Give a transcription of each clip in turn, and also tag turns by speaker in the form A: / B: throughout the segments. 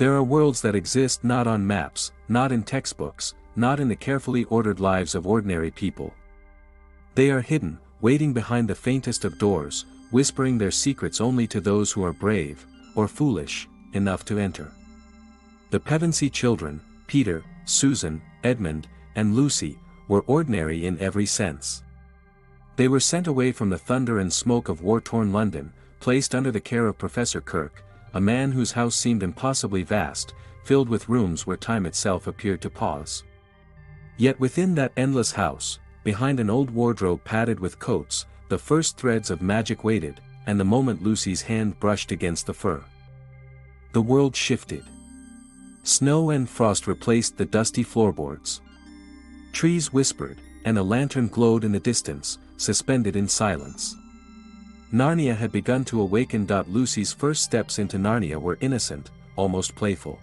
A: There are worlds that exist not on maps, not in textbooks, not in the carefully ordered lives of ordinary people. They are hidden, waiting behind the faintest of doors, whispering their secrets only to those who are brave, or foolish, enough to enter. The Pevensie children, Peter, Susan, Edmund, and Lucy, were ordinary in every sense. They were sent away from the thunder and smoke of war-torn London, placed under the care of Professor Kirk, a man whose house seemed impossibly vast, filled with rooms where time itself appeared to pause. Yet within that endless house, behind an old wardrobe padded with coats, the first threads of magic waited, and the moment Lucy's hand brushed against the fur, the world shifted. Snow and frost replaced the dusty floorboards. Trees whispered, and a lantern glowed in the distance, suspended in silence. Narnia had begun to awaken. Lucy's first steps into Narnia were innocent, almost playful.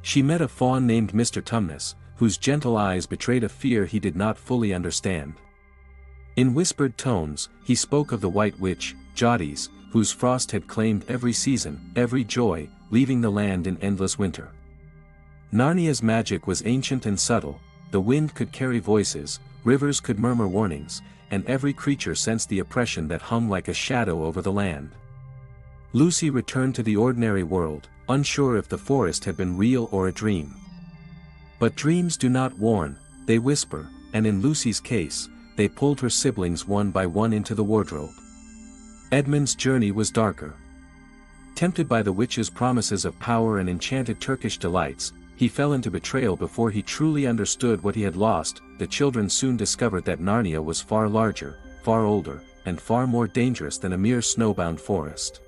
A: She met a faun named Mr. Tumnus, whose gentle eyes betrayed a fear he did not fully understand. In whispered tones, he spoke of the White Witch, Jadis, whose frost had claimed every season, every joy, leaving the land in endless winter. Narnia's magic was ancient and subtle. The wind could carry voices, rivers could murmur warnings, and every creature sensed the oppression that hung like a shadow over the land. Lucy returned to the ordinary world, unsure if the forest had been real or a dream. But dreams do not warn, they whisper, and in Lucy's case, they pulled her siblings one by one into the wardrobe. Edmund's journey was darker. Tempted by the witch's promises of power and enchanted Turkish delights, he fell into betrayal before he truly understood what he had lost. The children soon discovered that Narnia was far larger, far older, and far more dangerous than a mere snowbound forest.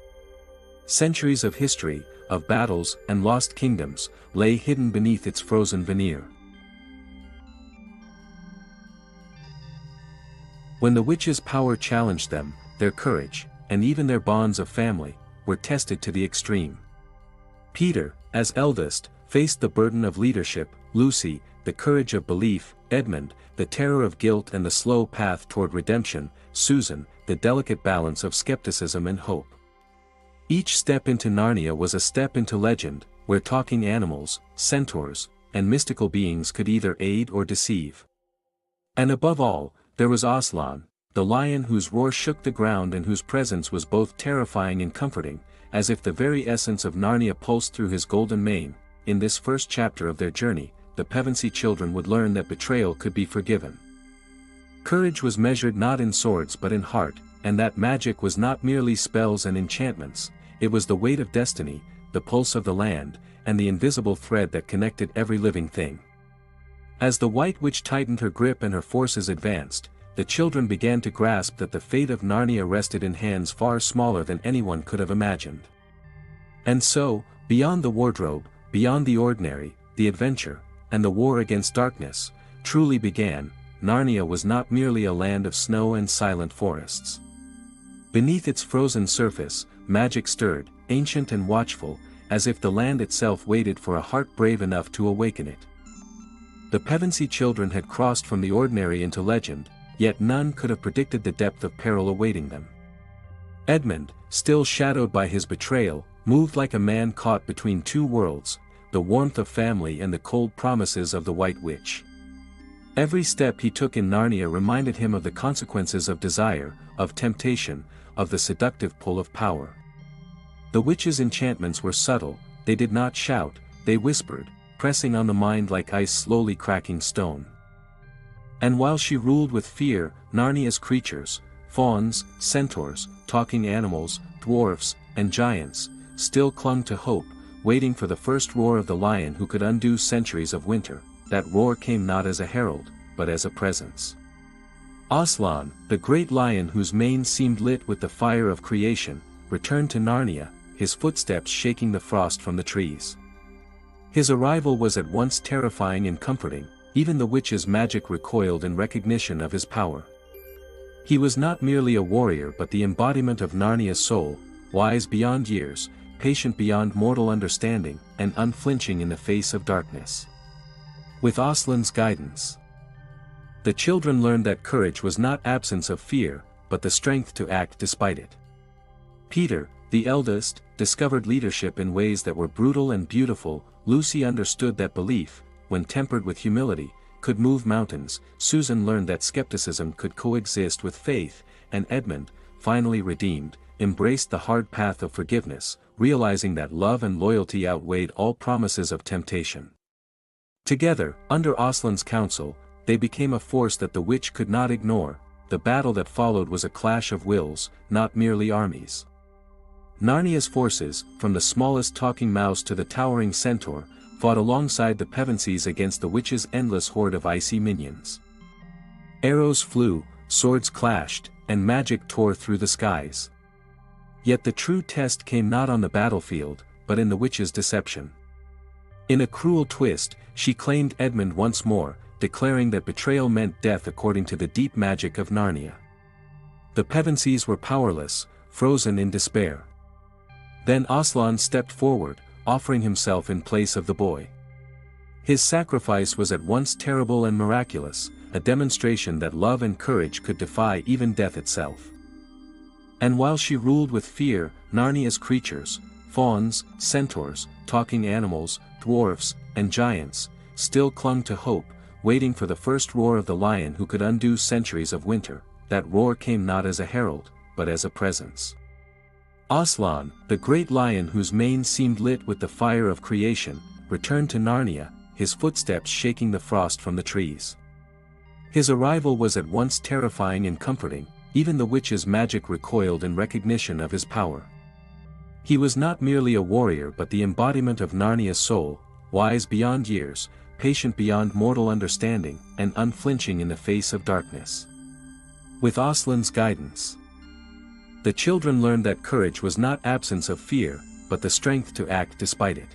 A: Centuries of history, of battles and lost kingdoms, lay hidden beneath its frozen veneer. When the witch's power challenged them, their courage, and even their bonds of family, were tested to the extreme. Peter, as eldest, faced the burden of leadership, Lucy, the courage of belief, Edmund, the terror of guilt and the slow path toward redemption, Susan, the delicate balance of skepticism and hope. Each step into Narnia was a step into legend, where talking animals, centaurs, and mystical beings could either aid or deceive. And above all, there was Aslan, the lion whose roar shook the ground and whose presence was both terrifying and comforting, as if the very essence of Narnia pulsed through his golden mane. In this first chapter of their journey, the Pevensie children would learn that betrayal could be forgiven. Courage was measured not in swords but in heart, and that magic was not merely spells and enchantments, it was the weight of destiny, the pulse of the land, and the invisible thread that connected every living thing. As the White Witch tightened her grip and her forces advanced, the children began to grasp that the fate of Narnia rested in hands far smaller than anyone could have imagined. And so, beyond the wardrobe, beyond the ordinary, the adventure, and the war against darkness, truly began. Narnia was not merely a land of snow and silent forests. Beneath its frozen surface, magic stirred, ancient and watchful, as if the land itself waited for a heart brave enough to awaken it. The Pevensie children had crossed from the ordinary into legend, yet none could have predicted the depth of peril awaiting them. Edmund, still shadowed by his betrayal, moved like a man caught between two worlds, the warmth of family and the cold promises of the White Witch. Every step he took in Narnia reminded him of the consequences of desire, of temptation, of the seductive pull of power. The witch's enchantments were subtle, they did not shout, they whispered, pressing on the mind like ice slowly cracking stone. And while she ruled with fear, Narnia's creatures, fauns, centaurs, talking animals, dwarfs, and giants, still clung to hope, waiting for the first roar of the lion who could undo centuries of winter. That roar came not as a herald, but as a presence. Aslan, the great lion whose mane seemed lit with the fire of creation, returned to Narnia, his footsteps shaking the frost from the trees. His arrival was at once terrifying and comforting, even the witch's magic recoiled in recognition of his power. He was not merely a warrior but the embodiment of Narnia's soul, wise beyond years, patient beyond mortal understanding, and unflinching in the face of darkness. With Aslan's guidance, the children learned that courage was not absence of fear, but the strength to act despite it. Peter, the eldest, discovered leadership in ways that were brutal and beautiful. Lucy understood that belief, when tempered with humility, could move mountains. Susan learned that skepticism could coexist with faith, and Edmund, finally redeemed, embraced the hard path of forgiveness, realizing that love and loyalty outweighed all promises of temptation. Together, under Aslan's counsel, they became a force that the witch could not ignore. The battle that followed was a clash of wills, not merely armies. Narnia's forces, from the smallest talking mouse to the towering centaur, fought alongside the Pevensies against the witch's endless horde of icy minions. Arrows flew, swords clashed, and magic tore through the skies. Yet the true test came not on the battlefield, but in the witch's deception. In a cruel twist, she claimed Edmund once more, declaring that betrayal meant death according to the deep magic of Narnia. The Pevensies were powerless, frozen in despair. Then Aslan stepped forward, offering himself in place of the boy. His sacrifice was at once terrible and miraculous, a demonstration that love and courage could defy even death itself. And while she ruled with fear, Narnia's creatures, fauns, centaurs, talking animals, dwarfs, and giants, still clung to hope, waiting for the first roar of the lion who could undo centuries of winter. That roar came not as a herald, but as a presence. Aslan, the great lion whose mane seemed lit with the fire of creation, returned to Narnia, his footsteps shaking the frost from the trees. His arrival was at once terrifying and comforting. Even the witch's magic recoiled in recognition of his power. He was not merely a warrior but the embodiment of Narnia's soul, wise beyond years, patient beyond mortal understanding, and unflinching in the face of darkness. With Aslan's guidance, the children learned that courage was not absence of fear, but the strength to act despite it.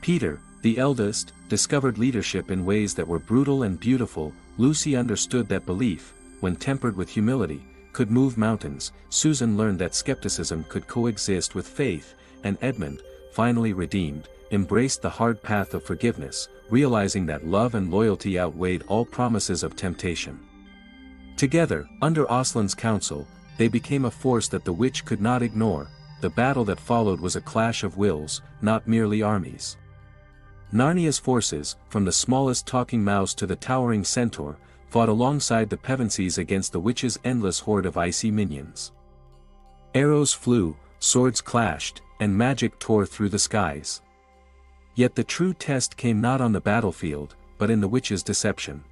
A: Peter, the eldest, discovered leadership in ways that were brutal and beautiful. Lucy understood that belief, when tempered with humility, could move mountains. Susan learned that skepticism could coexist with faith, and Edmund, finally redeemed, embraced the hard path of forgiveness, realizing that love and loyalty outweighed all promises of temptation. Together, under Aslan's counsel, they became a force that the witch could not ignore. The battle that followed was a clash of wills, not merely armies. Narnia's forces, from the smallest talking mouse to the towering centaur, fought alongside the Pevensies against the witch's endless horde of icy minions. Arrows flew, swords clashed, and magic tore through the skies. Yet the true test came not on the battlefield, but in the witch's deception.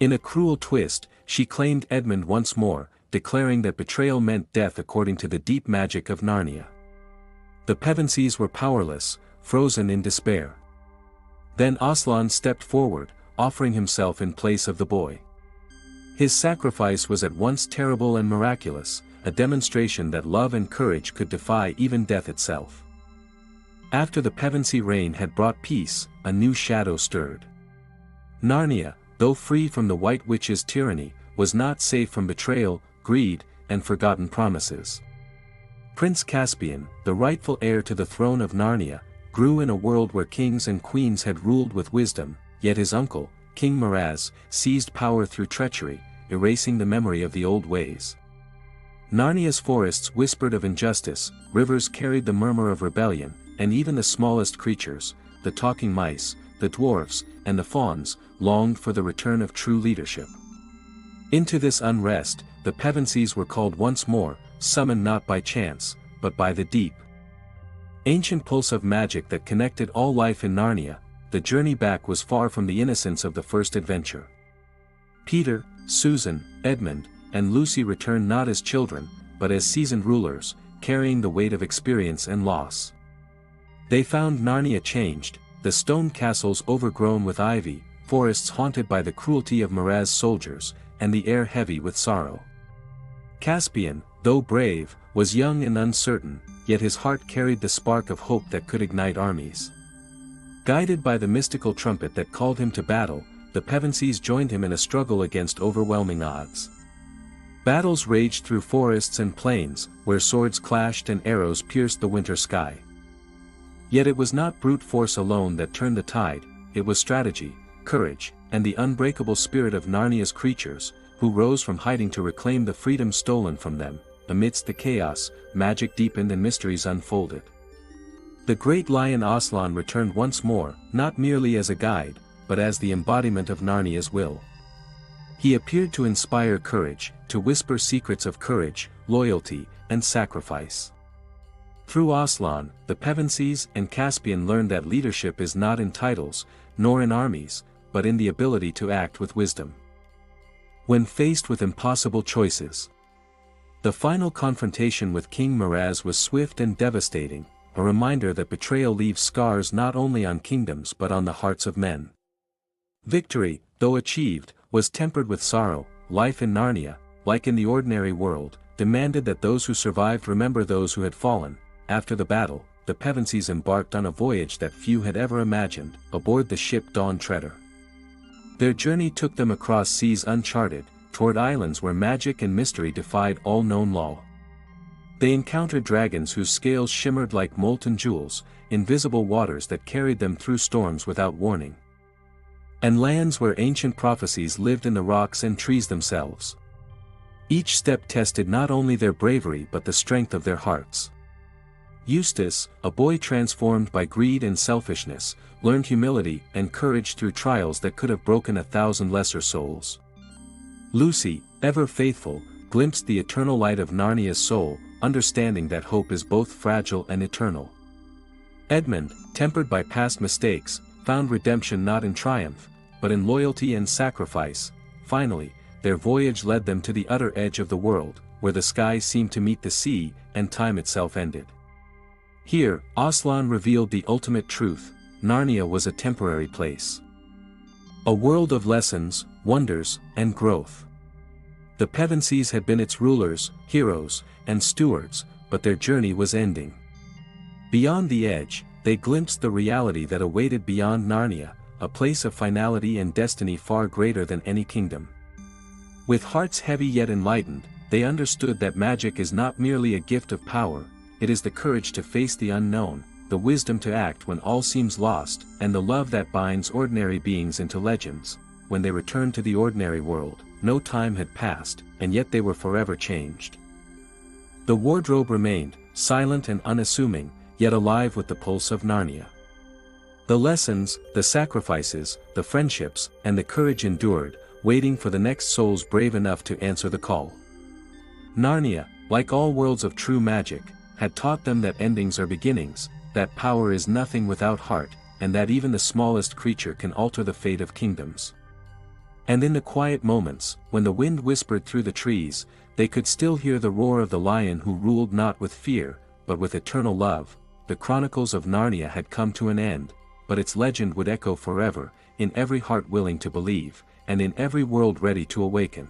A: In a cruel twist, she claimed Edmund once more, declaring that betrayal meant death according to the deep magic of Narnia. The Pevensies were powerless, frozen in despair. Then Aslan stepped forward, offering himself in place of the boy. His sacrifice was at once terrible and miraculous, a demonstration that love and courage could defy even death itself. After the Pevensie reign had brought peace, a new shadow stirred. Narnia, though free from the White Witch's tyranny, was not safe from betrayal, greed, and forgotten promises. Prince Caspian, the rightful heir to the throne of Narnia, grew in a world where kings and queens had ruled with wisdom, yet his uncle, King Miraz, seized power through treachery, erasing the memory of the old ways. Narnia's forests whispered of injustice, rivers carried the murmur of rebellion, and even the smallest creatures, the talking mice, the dwarfs, and the fauns, longed for the return of true leadership. Into this unrest, the Pevensies were called once more, summoned not by chance, but by the deep, ancient pulse of magic that connected all life in Narnia. The journey back was far from the innocence of the first adventure. Peter, Susan, Edmund, and Lucy returned not as children, but as seasoned rulers, carrying the weight of experience and loss. They found Narnia changed, the stone castles overgrown with ivy, forests haunted by the cruelty of Miraz's soldiers, and the air heavy with sorrow. Caspian, though brave, was young and uncertain, yet his heart carried the spark of hope that could ignite armies. Guided by the mystical trumpet that called him to battle, the Pevensies joined him in a struggle against overwhelming odds. Battles raged through forests and plains, where swords clashed and arrows pierced the winter sky. Yet it was not brute force alone that turned the tide, it was strategy, courage, and the unbreakable spirit of Narnia's creatures, who rose from hiding to reclaim the freedom stolen from them. amidst the chaos, magic deepened and mysteries unfolded. The great lion Aslan returned once more, not merely as a guide, but as the embodiment of Narnia's will. He appeared to inspire courage, to whisper secrets of courage, loyalty, and sacrifice. Through Aslan, the Pevensies and Caspian learned that leadership is not in titles, nor in armies, but in the ability to act with wisdom. When faced with impossible choices, the final confrontation with King Miraz was swift and devastating, a reminder that betrayal leaves scars not only on kingdoms but on the hearts of men. Victory, though achieved, was tempered with sorrow. Life in Narnia, like in the ordinary world, demanded that those who survived remember those who had fallen. After the battle, the Pevensies embarked on a voyage that few had ever imagined, aboard the ship Dawn Treader. Their journey took them across seas uncharted, toward islands where magic and mystery defied all known law. They encountered dragons whose scales shimmered like molten jewels, invisible waters that carried them through storms without warning, and lands where ancient prophecies lived in the rocks and trees themselves. Each step tested not only their bravery but the strength of their hearts. Eustace, a boy transformed by greed and selfishness, learned humility and courage through trials that could have broken 1,000 lesser souls. Lucy, ever faithful, glimpsed the eternal light of Narnia's soul, understanding that hope is both fragile and eternal. Edmund, tempered by past mistakes, found redemption not in triumph, but in loyalty and sacrifice. Finally, their voyage led them to the utter edge of the world, where the sky seemed to meet the sea, and time itself ended. Here, Aslan revealed the ultimate truth: Narnia was a temporary place. A world of lessons, wonders, and growth. The Pevensies had been its rulers, heroes, and stewards, but their journey was ending. Beyond the edge, they glimpsed the reality that awaited beyond Narnia, a place of finality and destiny far greater than any kingdom. With hearts heavy yet enlightened, they understood that magic is not merely a gift of power, it is the courage to face the unknown, the wisdom to act when all seems lost, and the love that binds ordinary beings into legends. When they returned to the ordinary world, no time had passed, and yet they were forever changed. The wardrobe remained, silent and unassuming, yet alive with the pulse of Narnia. The lessons, the sacrifices, the friendships, and the courage endured, waiting for the next souls brave enough to answer the call. Narnia, like all worlds of true magic, had taught them that endings are beginnings, that power is nothing without heart, and that even the smallest creature can alter the fate of kingdoms. And in the quiet moments, when the wind whispered through the trees, they could still hear the roar of the lion who ruled not with fear, but with eternal love. The Chronicles of Narnia had come to an end, but its legend would echo forever, in every heart willing to believe, and in every world ready to awaken.